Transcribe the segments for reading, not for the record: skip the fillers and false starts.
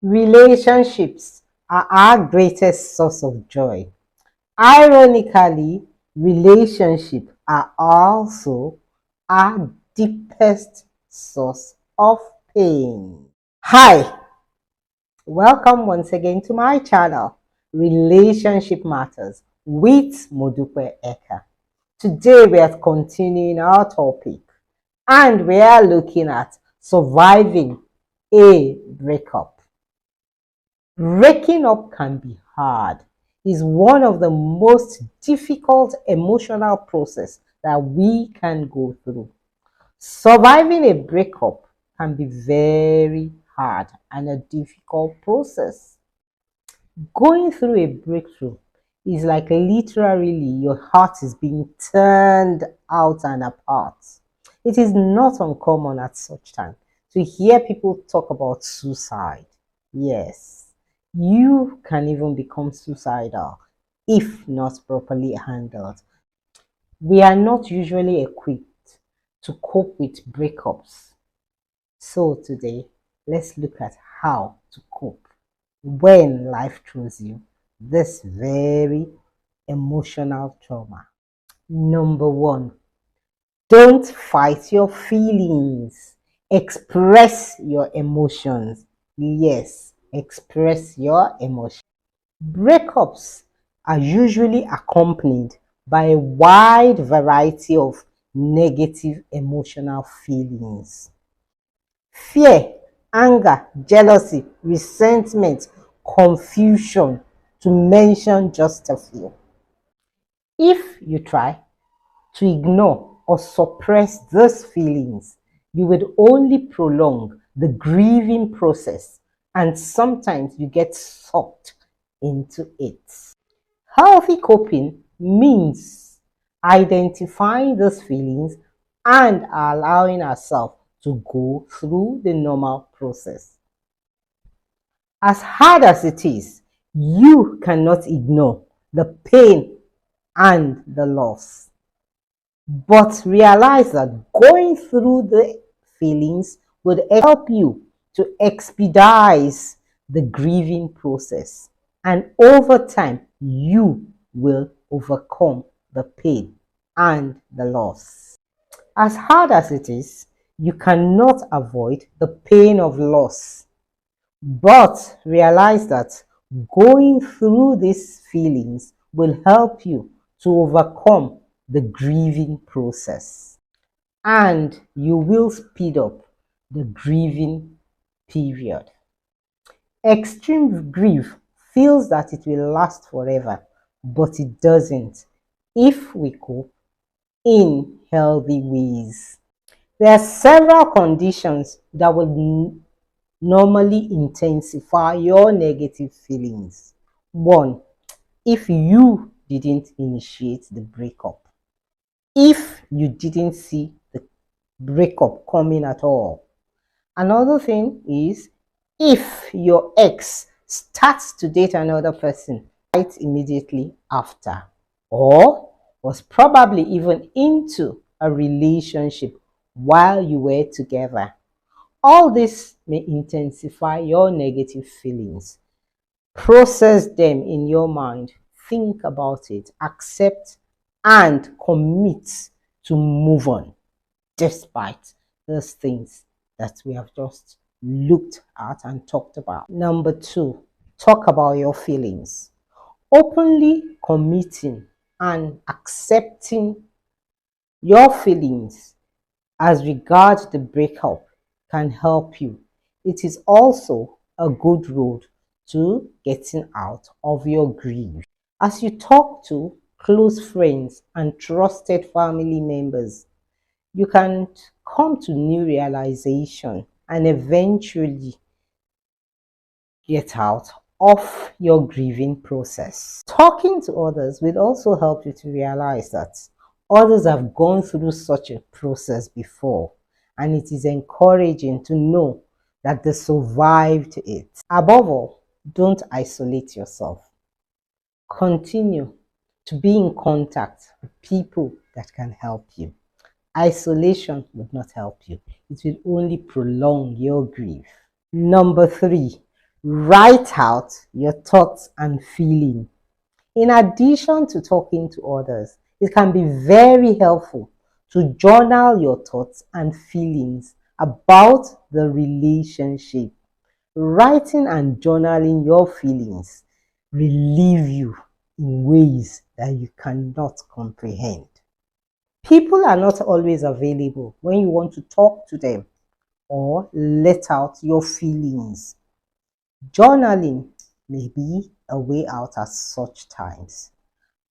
Relationships are our greatest source of joy. Ironically, relationships are also our deepest source of pain. Hi, welcome once again to my channel, Relationship Matters with Modupe Eka. Today we are continuing our topic and we are looking at surviving a breakup. Breaking up can be hard. It's one of the most difficult emotional process that we can go through. Surviving a breakup can be very hard and a difficult process. Going through a breakthrough is like literally your heart is being turned out and apart. It is not uncommon at such time to hear people talk about suicide. Yes, you can even become suicidal if not properly handled. We are not usually equipped to cope with breakups. So today, let's look at how to cope when life throws you this very emotional trauma. Number one, don't fight your feelings. Express your emotions. Yes, express your emotions. Breakups are usually accompanied by a wide variety of negative emotional feelings. Fear, anger, jealousy, resentment, confusion, to mention just a few. If you try to ignore or suppress these feelings, you would only prolong the grieving process and sometimes you get sucked into it. Healthy coping means identifying those feelings and allowing ourselves to go through the normal process. As hard as it is, you cannot ignore the pain and the loss. But realize that going through the feelings would help you to expedite the grieving process. And over time, you will overcome the pain and the loss. As hard as it is, you cannot avoid the pain of loss. But realize that going through these feelings will help you to overcome the grieving process. And you will speed up the grieving period. Extreme grief feels that it will last forever, but it doesn't if we cope in healthy ways. There are several conditions that will normally intensify your negative feelings. One, if you didn't initiate the breakup, if you didn't see the breakup coming at all. Another thing is if your ex starts to date another person right immediately after, or was probably even into a relationship while you were together. All this may intensify your negative feelings. Process them in your mind, think about it, accept and commit to move on despite those things that we have just looked at and talked about. Number two, talk about your feelings. Openly committing and accepting your feelings as regards the breakup can help you. It is also a good road to getting out of your grief. As you talk to close friends and trusted family members, you can come to new realization and eventually get out of your grieving process. Talking to others will also help you to realize that others have gone through such a process before, and it is encouraging to know that they survived it. Above all, don't isolate yourself. Continue to be in contact with people that can help you. Isolation would not help you. It will only prolong your grief. Number three, Write out your thoughts and feelings. In addition to talking to others, it can be very helpful to journal your thoughts and feelings about the relationship. Writing and journaling your feelings relieve you in ways that you cannot comprehend. People are not always available when you want to talk to them or let out your feelings. Journaling may be a way out at such times.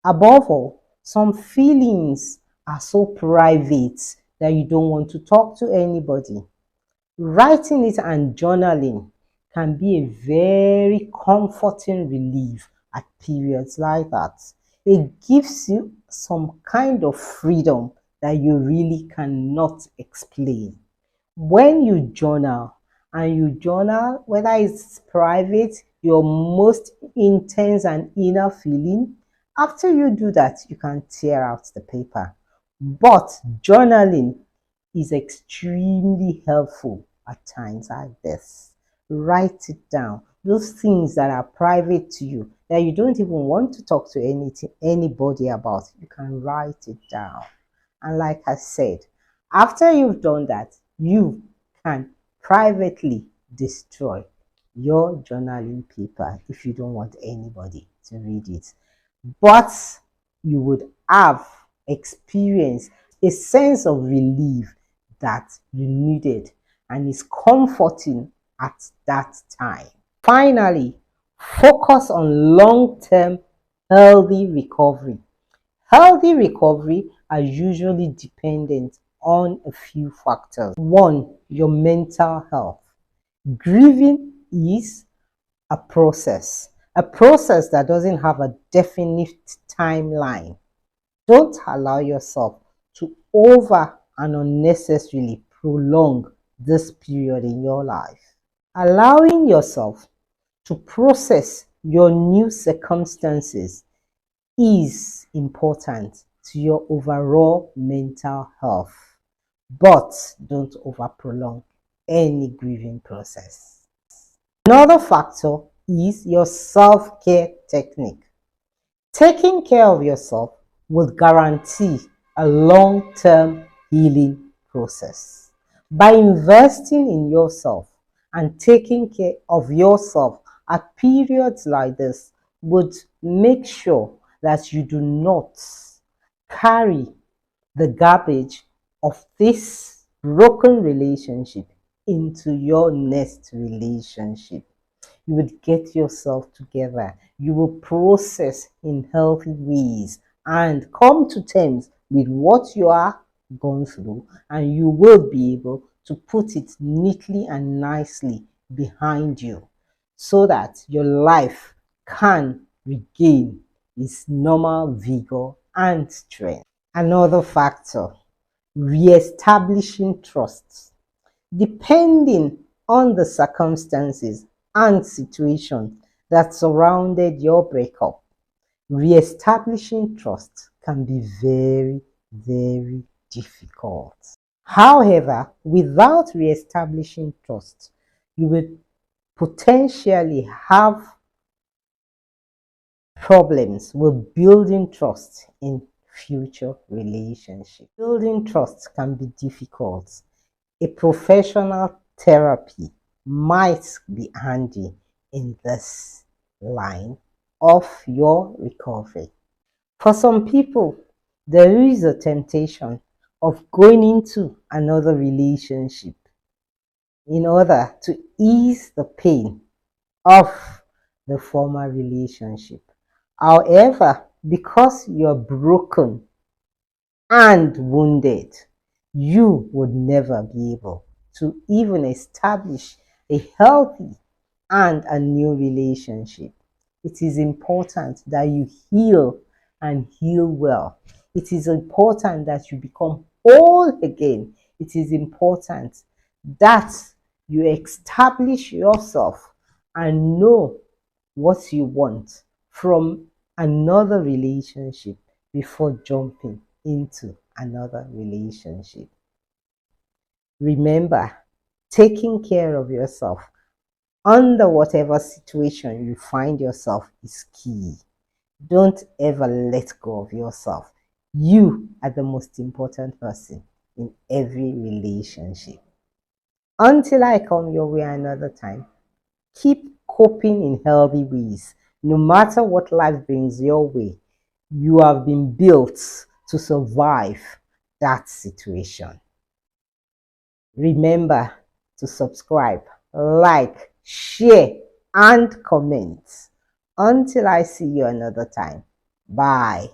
Above all, some feelings are so private that you don't want to talk to anybody. Writing it and journaling can be a very comforting relief at periods like that. It gives you some kind of freedom that you really cannot explain. When you journal, and you journal, whether it's private, your most intense and inner feeling, after you do that, you can tear out the paper. But journaling is extremely helpful at times like this. Write it down. Those things that are private to you, that you don't even want to talk to anybody about, you can write it down. And like I said, after you've done that, you can privately destroy your journaling paper if you don't want anybody to read it. But you would have experienced a sense of relief that you needed, and is comforting at that time. Finally, focus on long-term healthy recovery. Healthy recovery are usually dependent on a few factors. One, your mental health. Grieving is a process that doesn't have a definite timeline. Don't allow yourself to over and unnecessarily prolong this period in your life. Allowing yourself to process your new circumstances is important to your overall mental health, but don't over prolong any grieving process. Another factor is your self-care technique. Taking care of yourself will guarantee a long-term healing process. By investing in yourself and taking care of yourself at periods like this would make sure that you do not carry the garbage of this broken relationship into your next relationship. You would get yourself together. You will process in healthy ways and come to terms with what you are going through, and you will be able to put it neatly and nicely behind you so that your life can regain its normal vigor and strength. Another factor, re-establishing trust. Depending on the circumstances and situation that surrounded your breakup, re-establishing trust can be very, very difficult. However, without re-establishing trust, you will potentially have problems with building trust in future relationships. Building trust can be difficult. A professional therapy might be handy in this line of your recovery. For some people, there is a temptation of going into another relationship in order to ease the pain of the former relationship. However, because you're broken and wounded, you would never be able to even establish a healthy and a new relationship. It is important that you heal and heal well. It is important that you become whole again. It is important that you establish yourself and know what you want from another relationship before jumping into another relationship. Remember, taking care of yourself under whatever situation you find yourself is key. Don't ever let go of yourself. You are the most important person in every relationship. Until I come your way another time, keep coping in healthy ways. No matter what life brings your way, you have been built to survive that situation. Remember to subscribe, like, share, and comment. Until I see you another time. Bye.